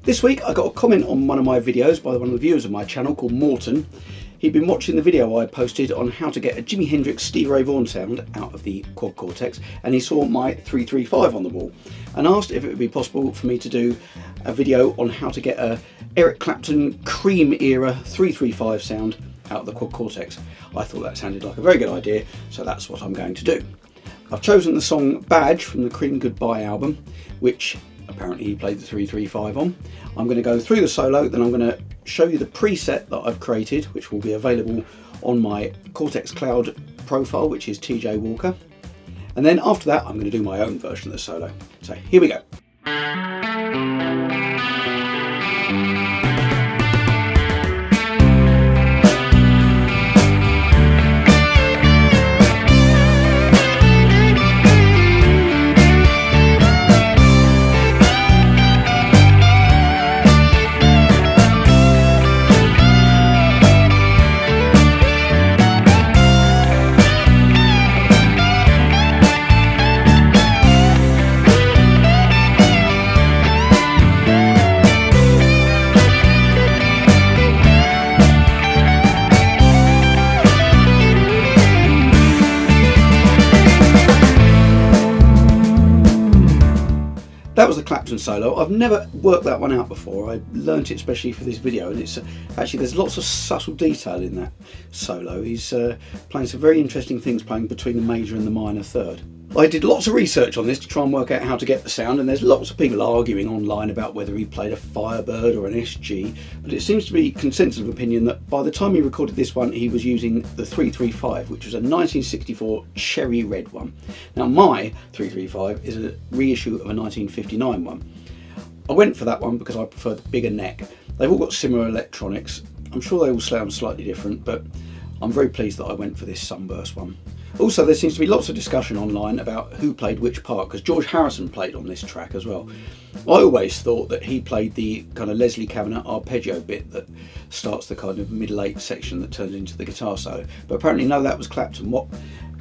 This week I got a comment on one of my videos by one of the viewers of my channel called Morton. He'd been watching the video I posted on how to get a Jimi Hendrix Stevie Ray Vaughan sound out of the Quad Cortex, and he saw my 335 on the wall and asked if it would be possible for me to do a video on how to get a Eric Clapton Cream-Era 335 sound out of the Quad Cortex. I thought that sounded like a very good idea, so that's what I'm going to do. I've chosen the song Badge from the Cream Goodbye album, which apparently he played the 335 on. I'm going to go through the solo, then I'm going to show you the preset that I've created, which will be available on my Cortex Cloud profile, which is TJ Walker. And then after that, I'm going to do my own version of the solo. So here we go. That was the Clapton solo. I've never worked that one out before. I learnt it especially for this video, and it's actually there's lots of subtle detail in that solo. He's playing some very interesting things, playing between the major and the minor third. I did lots of research on this to try and work out how to get the sound, and there's lots of people arguing online about whether he played a Firebird or an SG, but it seems to be consensus of opinion that by the time he recorded this one he was using the 335, which was a 1964 cherry red one. Now my 335 is a reissue of a 1959 one. I went for that one because I prefer the bigger neck. They've all got similar electronics. I'm sure they all sound slightly different, but I'm very pleased that I went for this Sunburst one. Also, there seems to be lots of discussion online about who played which part, because George Harrison played on this track as well. I always thought that he played the kind of Leslie Kavanagh arpeggio bit that starts the kind of middle-eight section that turns into the guitar solo, but apparently no, that was Clapton. What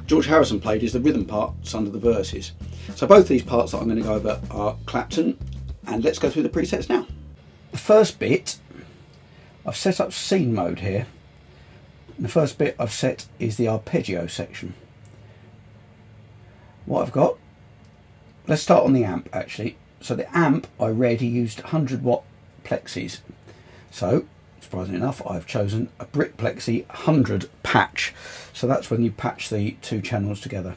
George Harrison played is the rhythm parts under the verses. So both these parts that I'm going to go over are Clapton, and let's go through the presets now. The first bit, I've set up scene mode here. And the first bit I've set is the arpeggio section. What I've got, let's start on the amp actually. So the amp, I read he used 100 watt plexis. So, surprisingly enough, I've chosen a brick plexi 100 patch. So that's when you patch the two channels together.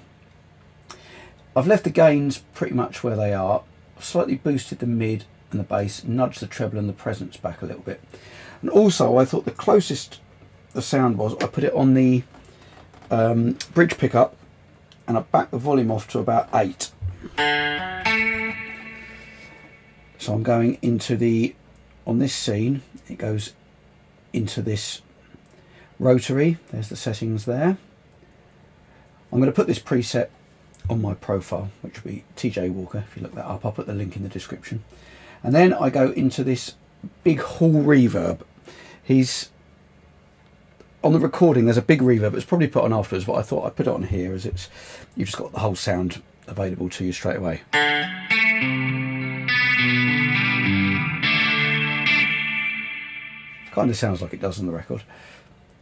I've left the gains pretty much where they are. I've slightly boosted the mid and the bass, nudged the treble and the presence back a little bit. And also I thought the closest the sound was, I put it on the bridge pickup and I backed the volume off to about 8. So I'm going into the, on this scene, it goes into this rotary. There's the settings there. I'm going to put this preset on my profile, which will be TJ Walker. If you look that up, I'll put the link in the description. And then I go into this big hall reverb. He's on the recording, there's a big reverb. It's probably put on afterwards, but I thought I'd put it on here as it's, you've just got the whole sound available to you straight away. Kind of sounds like it does on the record.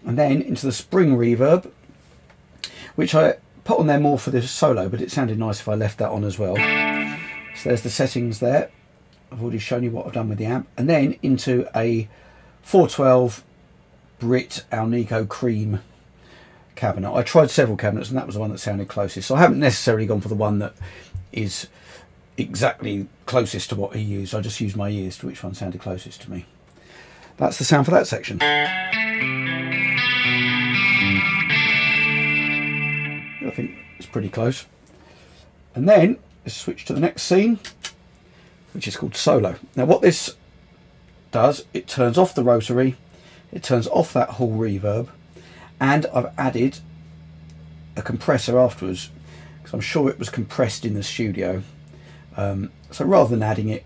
And then into the spring reverb, which I put on there more for this solo, but it sounded nice if I left that on as well. So there's the settings there. I've already shown you what I've done with the amp. And then into a 412 Brit Alnico Cream cabinet. I tried several cabinets and that was the one that sounded closest. So I haven't necessarily gone for the one that is exactly closest to what he used. I just used my ears to which one sounded closest to me. That's the sound for that section. I think it's pretty close. And then let's switch to the next scene, which is called Solo. Now what this does, it turns off the rotary, it turns off that hall reverb, and I've added a compressor afterwards because I'm sure it was compressed in the studio. So rather than adding it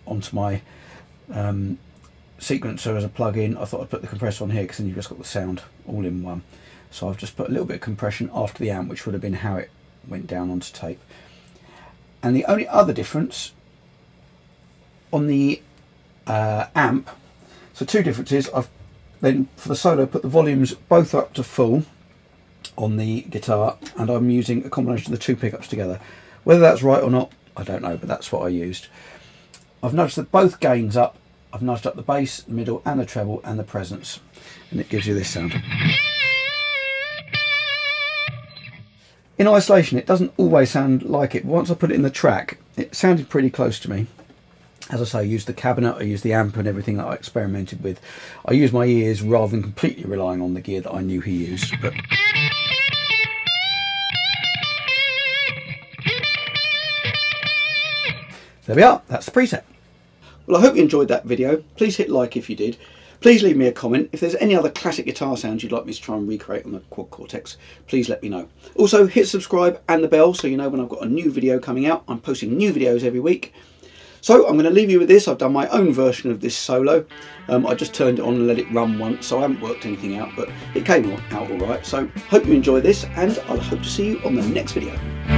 onto my sequencer as a plug-in, I thought I'd put the compressor on here because then you've just got the sound all in one. So I've just put a little bit of compression after the amp, which would have been how it went down onto tape. And the only other difference on the amp. So two differences. I've then for the solo put the volumes both up to full on the guitar, and I'm using a combination of the two pickups together. Whether that's right or not, I don't know, but that's what I used. I've nudged both gains up. I've nudged up the bass, the middle and the treble and the presence, and it gives you this sound. In isolation it doesn't always sound like it, but once I put it in the track it sounded pretty close to me. As I say, I used the cabinet, I used the amp and everything that I experimented with. I used my ears rather than completely relying on the gear that I knew he used. But there we are, that's the preset. Well, I hope you enjoyed that video. Please hit like if you did. Please leave me a comment. If there's any other classic guitar sounds you'd like me to try and recreate on the Quad Cortex, please let me know. Also, hit subscribe and the bell so you know when I've got a new video coming out. I'm posting new videos every week. So I'm going to leave you with this. I've done my own version of this solo. I just turned it on and let it run once, so I haven't worked anything out, but it came out all right. So hope you enjoy this, and I'll hope to see you on the next video.